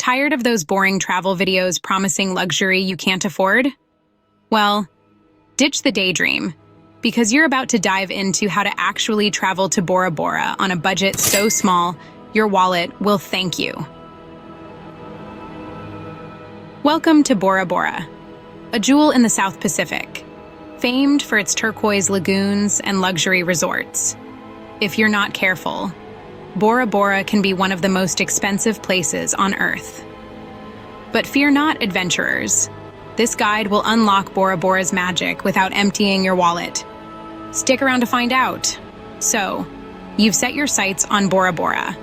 Tired of those boring travel videos promising luxury you can't afford? Well, ditch the daydream, because you're about to dive into how to actually travel to Bora Bora on a budget so small, your wallet will thank you. Welcome to Bora Bora, a jewel in the South Pacific, famed for its turquoise lagoons and luxury resorts. If you're not careful, Bora Bora can be one of the most expensive places on Earth. But fear not, adventurers. This guide will unlock Bora Bora's magic without emptying your wallet. Stick around to find out. So, you've set your sights on Bora Bora.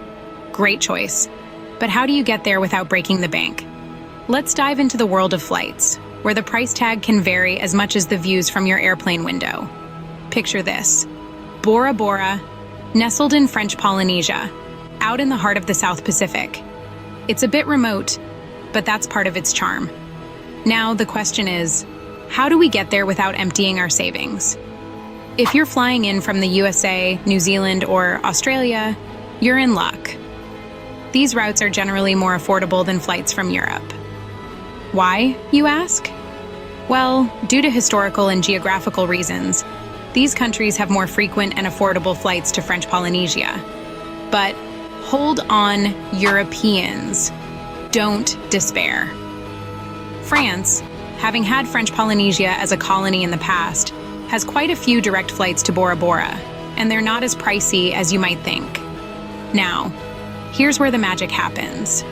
Great choice. But how do you get there without breaking the bank? Let's dive into the world of flights, where the price tag can vary as much as the views from your airplane window. Picture this: Bora Bora, nestled in French Polenesia, out in the heart of the South Pacific. It's a bit remote, but that's part of its charm. Now, the question is, how do we get there without emptying our savings? If you're flying in from the USA, New Zealand, or Australia, you're in luck. These routes are generally more affordable than flights from Europe. Why, you ask? Well, due to historical and geographical reasons, these countries have more frequent and affordable flights to French Polynesia. But hold on, Europeans. Don't despair. France, having had French Polynesia as a colony in the past, has quite a few direct flights to Bora Bora, and they're not as pricey as you might think. Now, here's where the magic happens,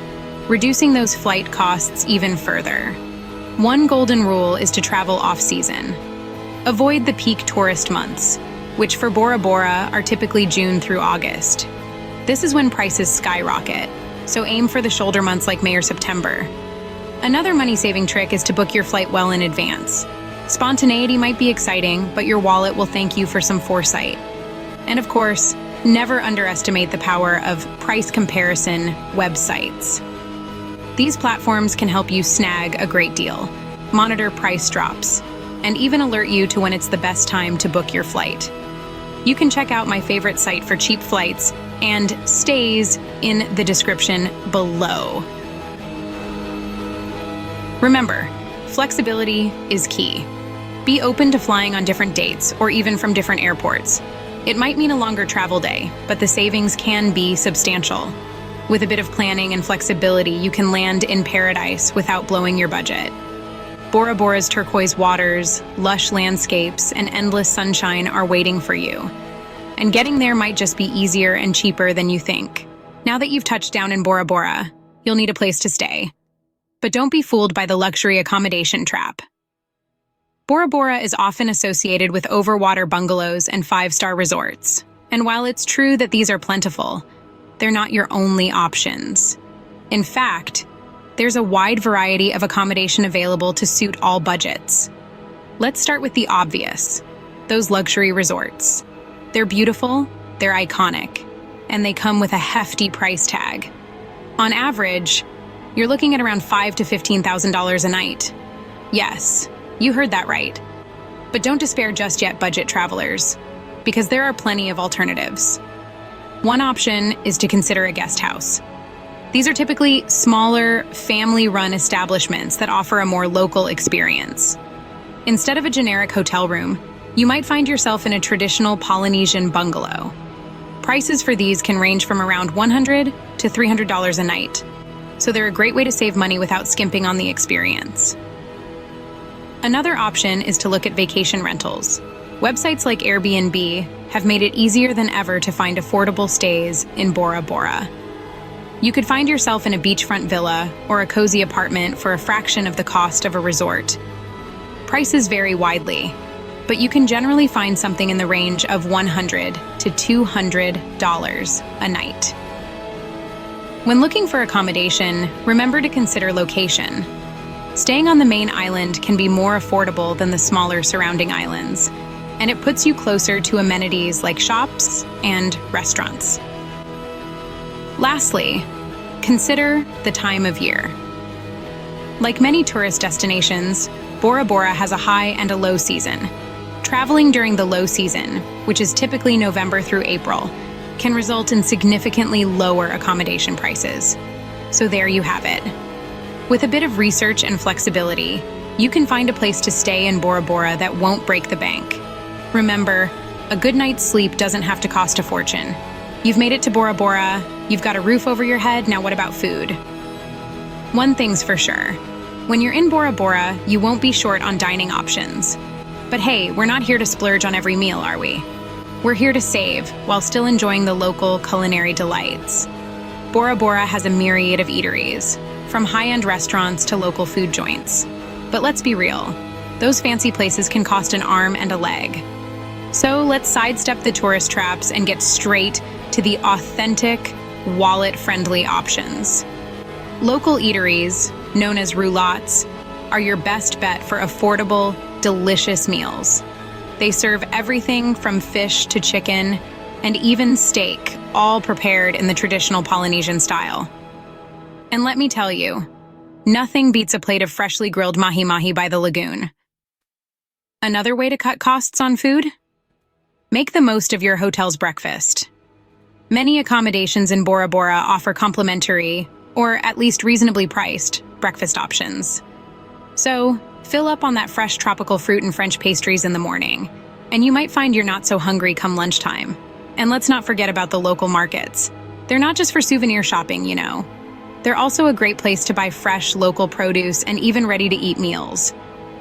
reducing those flight costs even further. One golden rule is to travel off-season. Avoid the peak tourist months, which for Bora Bora are typically June through August. This is when prices skyrocket, so aim for the shoulder months like May or September. Another money-saving trick is to book your flight well in advance. Spontaneity might be exciting, but your wallet will thank you for some foresight. And of course, never underestimate the power of price comparison websites. These platforms can help you snag a great deal, monitor price drops, and even alert you to when it's the best time to book your flight. You can check out my favorite site for cheap flights and stays in the description below. Remember, flexibility is key. Be open to flying on different dates or even from different airports. It might mean a longer travel day, but the savings can be substantial. With a bit of planning and flexibility, you can land in paradise without blowing your budget. Bora Bora's turquoise waters, lush landscapes, and endless sunshine are waiting for you. And getting there might just be easier and cheaper than you think. Now that you've touched down in Bora Bora, you'll need a place to stay. But don't be fooled by the luxury accommodation trap. Bora Bora is often associated with overwater bungalows and five-star resorts. And while it's true that these are plentiful, they're not your only options. In fact, there's a wide variety of accommodation available to suit all budgets. Let's start with the obvious, those luxury resorts. They're beautiful, they're iconic, and they come with a hefty price tag. On average, you're looking at around $5,000 to $15,000 a night. Yes, you heard that right. But don't despair just yet, budget travelers, because there are plenty of alternatives. One option is to consider a guest house. These are typically smaller, family-run establishments that offer a more local experience. Instead of a generic hotel room, you might find yourself in a traditional Polynesian bungalow. Prices for these can range from around $100 to $300 a night, so they're a great way to save money without skimping on the experience. Another option is to look at vacation rentals. Websites like Airbnb have made it easier than ever to find affordable stays in Bora Bora. You could find yourself in a beachfront villa or a cozy apartment for a fraction of the cost of a resort. Prices vary widely, but you can generally find something in the range of $100 to $200 a night. When looking for accommodation, remember to consider location. Staying on the main island can be more affordable than the smaller surrounding islands, and it puts you closer to amenities like shops and restaurants. Lastly, consider the time of year. Like many tourist destinations, Bora Bora has a high and a low season. Traveling during the low season, which is typically November through April, can result in significantly lower accommodation prices. So there you have it. With a bit of research and flexibility, you can find a place to stay in Bora Bora that won't break the bank. Remember, a good night's sleep doesn't have to cost a fortune. You've made it to Bora Bora, you've got a roof over your head, now what about food? One thing's for sure. When you're in Bora Bora, you won't be short on dining options. But hey, we're not here to splurge on every meal, are we? We're here to save, while still enjoying the local culinary delights. Bora Bora has a myriad of eateries, from high-end restaurants to local food joints. But let's be real, those fancy places can cost an arm and a leg. So let's sidestep the tourist traps and get straight to the authentic, wallet-friendly options. Local eateries, known as roulottes, are your best bet for affordable, delicious meals. They serve everything from fish to chicken, and even steak, all prepared in the traditional Polynesian style. And let me tell you, nothing beats a plate of freshly grilled mahi-mahi by the lagoon. Another way to cut costs on food? Make the most of your hotel's breakfast. Many accommodations in Bora Bora offer complimentary, or at least reasonably priced, breakfast options. So, fill up on that fresh tropical fruit and French pastries in the morning, and you might find you're not so hungry come lunchtime. And let's not forget about the local markets. They're not just for souvenir shopping, you know. They're also a great place to buy fresh, local produce and even ready-to-eat meals.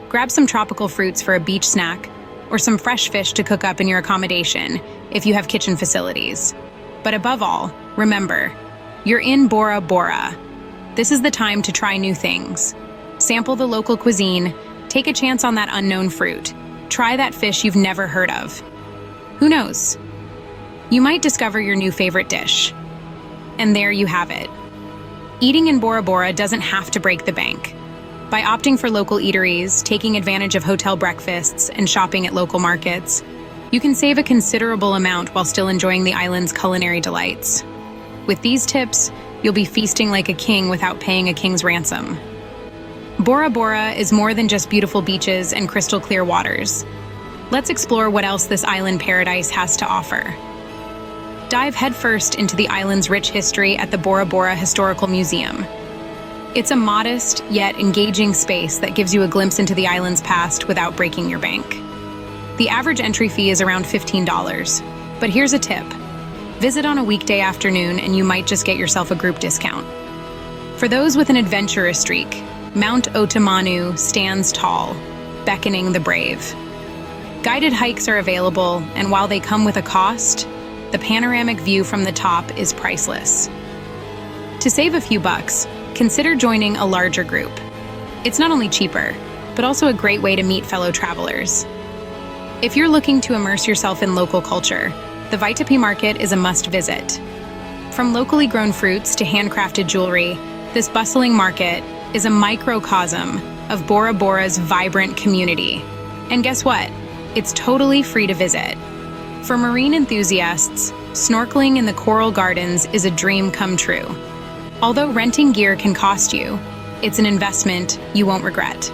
Grab some tropical fruits for a beach snack, or some fresh fish to cook up in your accommodation if you have kitchen facilities. But above all, remember, you're in Bora Bora. This is the time to try new things. Sample the local cuisine, take a chance on that unknown fruit, try that fish you've never heard of. Who knows? You might discover your new favorite dish. And there you have it. Eating in Bora Bora doesn't have to break the bank. By opting for local eateries, taking advantage of hotel breakfasts, and shopping at local markets, you can save a considerable amount while still enjoying the island's culinary delights. With these tips, you'll be feasting like a king without paying a king's ransom. Bora Bora is more than just beautiful beaches and crystal clear waters. Let's explore what else this island paradise has to offer. Dive headfirst into the island's rich history at the Bora Bora Historical Museum. It's a modest, yet engaging space that gives you a glimpse into the island's past without breaking your bank. The average entry fee is around $15, but here's a tip. Visit on a weekday afternoon and you might just get yourself a group discount. For those with an adventurous streak, Mount Otamanu stands tall, beckoning the brave. Guided hikes are available, and while they come with a cost, the panoramic view from the top is priceless. To save a few bucks, consider joining a larger group. It's not only cheaper, but also a great way to meet fellow travelers. If you're looking to immerse yourself in local culture, the Vaitapi Market is a must-visit. From locally grown fruits to handcrafted jewelry, this bustling market is a microcosm of Bora Bora's vibrant community. And guess what? It's totally free to visit. For marine enthusiasts, snorkeling in the coral gardens is a dream come true. Although renting gear can cost you, it's an investment you won't regret.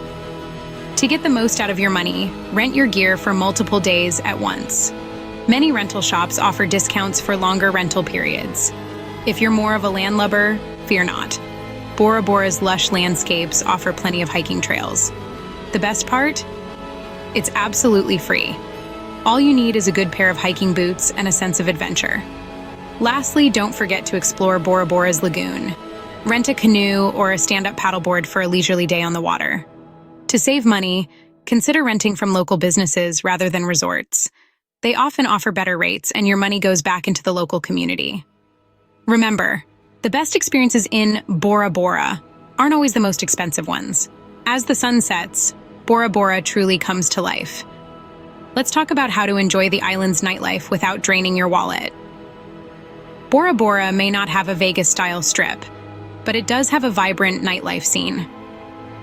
To get the most out of your money, rent your gear for multiple days at once. Many rental shops offer discounts for longer rental periods. If you're more of a landlubber, fear not. Bora Bora's lush landscapes offer plenty of hiking trails. The best part? It's absolutely free. All you need is a good pair of hiking boots and a sense of adventure. Lastly, don't forget to explore Bora Bora's lagoon. Rent a canoe or a stand-up paddleboard for a leisurely day on the water. To save money, consider renting from local businesses rather than resorts. They often offer better rates, and your money goes back into the local community. Remember, the best experiences in Bora Bora aren't always the most expensive ones. As the sun sets, Bora Bora truly comes to life. Let's talk about how to enjoy the island's nightlife without draining your wallet. Bora Bora may not have a Vegas-style strip, but it does have a vibrant nightlife scene.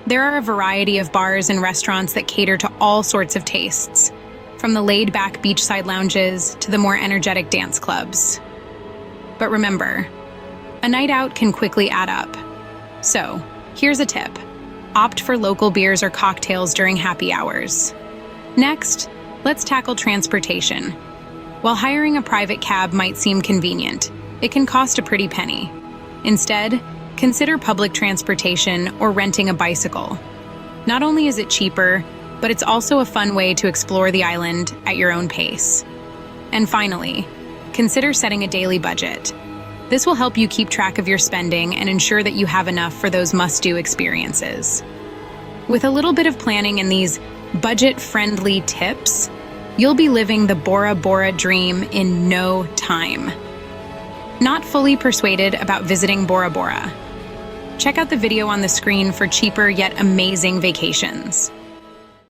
There are a variety of bars and restaurants that cater to all sorts of tastes, from the laid-back beachside lounges to the more energetic dance clubs. But remember, a night out can quickly add up. So, here's a tip. Opt for local beers or cocktails during happy hours. Next, let's tackle transportation. While hiring a private cab might seem convenient, it can cost a pretty penny. Instead, consider public transportation or renting a bicycle. Not only is it cheaper, but it's also a fun way to explore the island at your own pace. And finally, consider setting a daily budget. This will help you keep track of your spending and ensure that you have enough for those must-do experiences. With a little bit of planning and these budget-friendly tips, you'll be living the Bora Bora dream in no time. Not fully persuaded about visiting Bora Bora? Check out the video on the screen for cheaper yet amazing vacations.